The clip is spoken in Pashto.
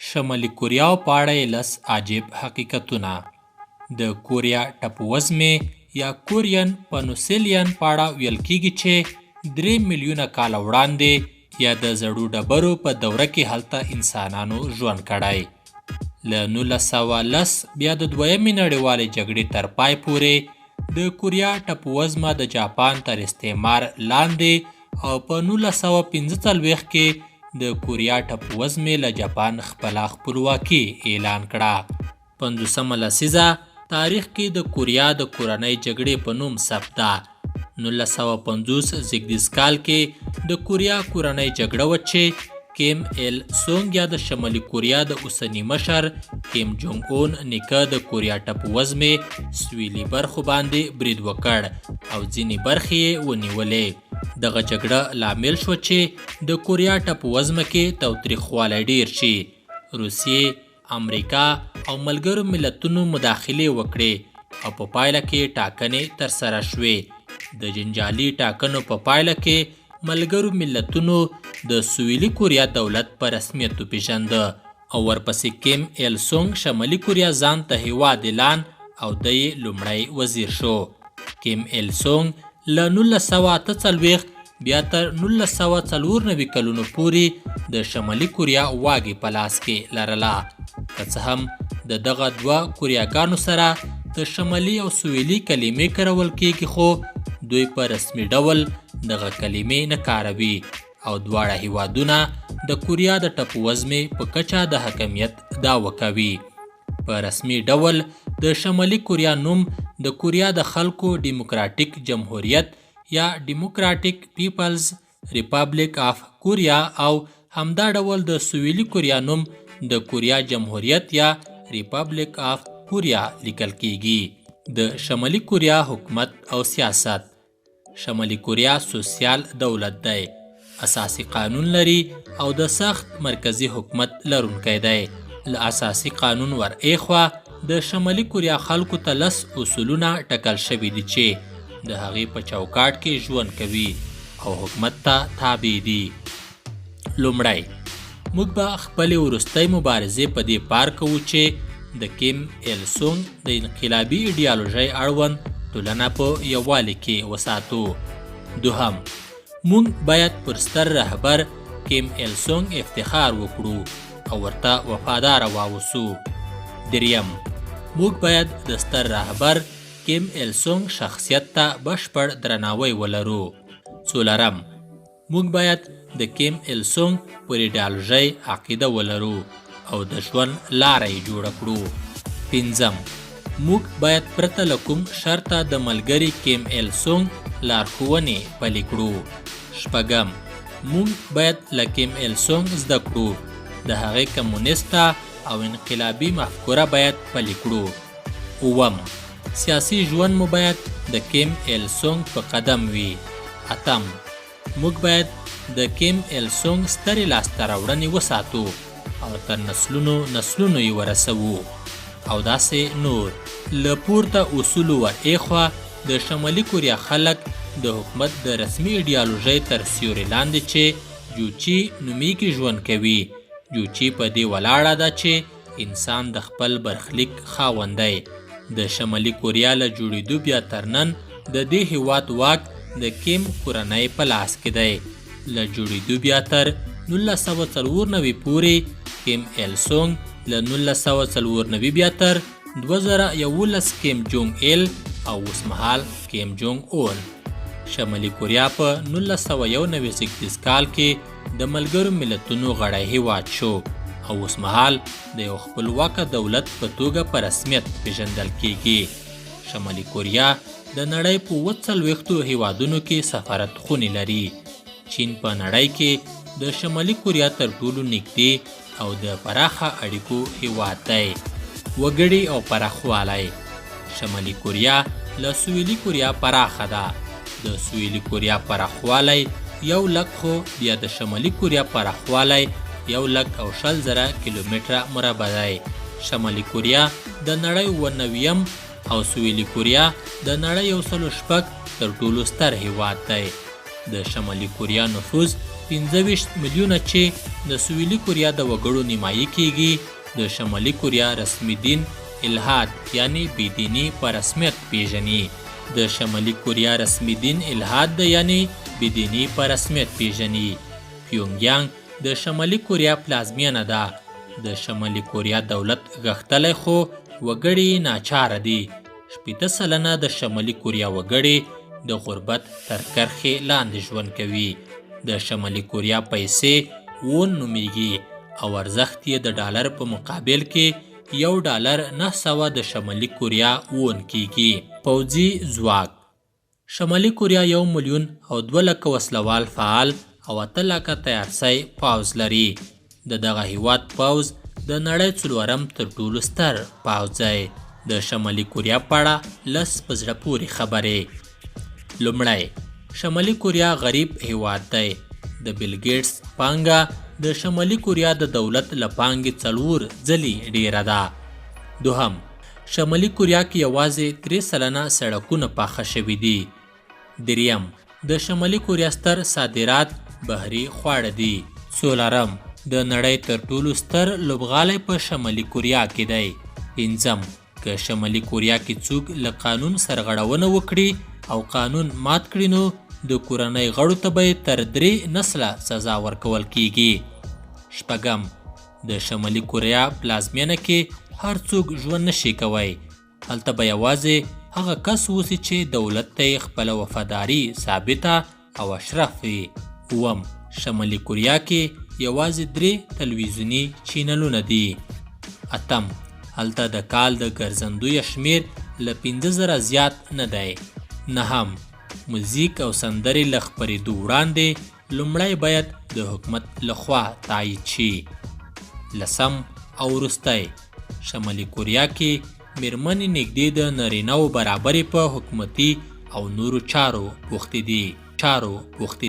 شمالي کوریا په اړه یې لس عجیب حقیقتونه. د کوریا ټاپووزمې یا کورین پنوسیلیان په اړه ویل کیږي چې 3 میلیونه کاله وړاندې یا د زړو ډبرو په دوره کې هلته انسانانو ژوند کړی. له 1910 بیا د دویمې نړیوالې جګړې تر پای پورې د کوریا ټاپووزمه د جاپان تر استعمار لاندې او په 1945 کې د کوریا ټاپووزمې له جاپان خپله خپلواکي اعلان کړه. 50مه لسیزه تاریخ کې د کوریا د کورنۍ جګړې په نوم ثبت ده. 1950 زیږدیز کال کې د کوریا کورنۍ جګړه وه چې کیم ایل سونګ یا د شمالي کوریا د اوسني مشر کیم جونګ اون نیکه د کوریا ټاپووزمې سویلي برخو باندې برید وکړ او ځینې برخې یې ونیولې. دغه جګړه لامل شوه چې د کوریا ټاپووزمه کې تاوتریخوالی ډیر شي. روسیې، امریکا او ملګرو ملتونو مداخلې وکړې او په پایله کې ټاکنې ترسره شوې. د جنجالي ټاکنو په پایله کې ملګرو ملتونو د سویلي کوریا دولت په رسمیت وپېژنده او ورپسې کیم ایل سونګ شمالي کوریا ځان ته هیواد اعلان او د یې لومړی وزیر شو. کیم ایل سونګ له 1948 بیا تر 1994 کلونو پورې د شمالي کوریا واګې په لاس کې لرله. که څه هم د دغه دوه کوریاګانو سره د شمالي او سویلي کلمې کارول کیږي خو دوی په رسمي ډول دغه کلمې نه کاروي او دواړه هیوادونه د کوریا د ټاپووزمې په کچه د حاکمیت دعوه کوي. په رسمي ډول د شمالي کوریا نوم د کوریا د خلکو ډیموکراتیک جمهوریت یا ډیموکراتیک پیپلز ریپابلیک آف کوریا او همدا ډول د سویلي کوریا نوم د کوریا جمهوریت یا ریپابلیک آف کوریا لیکل کیږي. د شمالي کوریا حکومت او سیاست. شمالي کوریا سوسیال دولت دی، اساسی قانون لري او د سخت مرکزی حکومت لرونکی دی. له اساسی قانون ور ایخوا د شمالي کوریا خلکو ته 10 اصولونه ټاکل شوي دي چې د هغې په چوکاټ کې ژوند کوي او حکومت ته تابع دي. لومړی، موږ به خپلې وروستۍ مبارزې په دې پار کوو چې د کیم ایل سونګ د انقلابي ایډیالوژۍ اړوند ټولنه په یووالي کې وساتو. دوهم، موږ باید پر ستر رهبر کیم ایل سونګ افتخار وکړو او ورته وفادار واوسو. دریم، موږ باید د ستر رهبر کیم ایل سونګ شخصیت ته بشپړ درناوی ولرو. څلورم، موږ باید د کیم ایل سونګ پر ایډیالوژۍ عقیده ولرو او د ژوند لاره یې جوړه کړو. پنځم، موږ باید پرته له کوم شرطه د ملګري کیم ایل سونګ لارښوونې پلي کړو. شپږم، موږ باید له کیم ایل سونګ زده کړو. د هغې کمونیسته او انقلابي مفکوره باید پلي کړو. اووم، سیاسي ژوند مو باید د کیم ایل سونګ په قدم وي. اتم، موږ باید د کیم ایل سونګ سترې لاسته راوړنې وساتو او تر نسلونو یې ورسوو. او داسې نور. له پورته اصولو ور ایخوا د شمالي کوریا خلک د حکومت د رسمي ایډیالوژۍ تر سیوري لاندې چې جوچي نومیږي ژوند کوي. جوچي په دې ولاړه ده چې انسان د خپل برخلیک خاوند دی. د شمالي کوریا له جوړېدو بیا تر نن د دې هیواد واک د کیم کورنۍ په لاس کې دی. له جوړېدو بیا تر 1994 پورې کیم ایل سونګ، له 1994 بیا تر 2011 کیم جونګ ایل او اوسمهال کیم جونګ اون. شمالي کوریا په 1991 زیږدیز کال کې د ملګرو ملتونو غړی هیواد شو او اوسمهال د یو خپلواکه دولت په توګه په رسمیت پیژندل کیږي. شمالي کوریا د نړۍ په 40 هیوادونو کې سفارت خونې لري. چین په نړۍ کې د شمالي کوریا تر ټولو نږدې او د پراخه اړیکو هیواد دی. وګړي او پراخوالی. شمالي کوریا له سویلي کوریا پراخه ده. د سویلي کوریا پراخوالی 100,000 خو بیا د شمالي کوریا پراخوالی 120,000 کیلومتره مربع دی. شمالي کوریا د نړۍ 90م او سویلي کوریا د نړۍ 106 تر ټولو ستر هیواد دی. د شمالي کوریا نفوس 25 میلیونه چې د سویلي کوریا د وګړو نیمایي کیږي. د شمالي کوریا رسمي دین الحاد یعنی بېدیني په رسمیت پیژني. د شمالي کوریا رسمي دین الحاد ده یعنی بېدیني په رسمیت پیژني. پیونګیانګ د شمالي کوریا پلازمینه ده. د شمالي کوریا دولت غښتلی خو وګړي ناچاره دي. 80 سلنه د شمالي کوریا وګړي د غربت تر کرښې لاندې ژوند کوي. د شمالي کوریا پیسې وون نومیږي او ارزښت یې د ډالر په مقابل کې $1.9 د شمالي کوریا وون کیږي. پوځي ځواک شمالي کوریا 1,200,000 وسلوال فعال او 8 لکه تیار سوی پوځ لري. د دغه هیواد پوځ د نړۍ 4م تر ټولو ستر پوځ دی. د شمالي کوریا په اړه 10 په زړه پورې خبرې. لومړی، شمالي کوریا غریب هیواد دی. د بیل ګیټس پانګه د شمالي کوریا د دولت له پانګې 4 ځلې ډیره ده. دوهم، شمالي کوریا کې یوازې 3 سلنه سړکونه پاخه شوي دي. دریم، د شمالي کوریا ستر صادرات بهري خواړه دي. څلورم، د نړۍ تر ټولو ستر لوبغالی په شمالي کوریا کې دی. پنځم، که شمالي کوریا کې څوک له قانون سرغړونه وکړي او قانون مات کړي نو د کورنۍ غړو ته به تر 3 نسله سزا ورکول کیږي. شپږم، د شمالي کوریا پلازمینه کې هر څوک ژوند نشي کوی. هلته به یوازې هغه کس اوسي چې دولت ته یې خپله وفاداري ثابته او اشرف وي. اووم، شمالي کوریا کې یوازې 3 تلویزیوني چینلونه دي. اتم، هلته د کال د ګرځندویه شمیر له 15,000 زیات نه دی. نهم، موزیک او سندرې له خپرېدو وړاندې لومړی باید د حکومت لخوا تایید شي. لسم او وروستی، شمالي کوریا کې میرمنې نږدې د نارینه‌و برابرې په حکومتي او نورو چارو بوختې دي.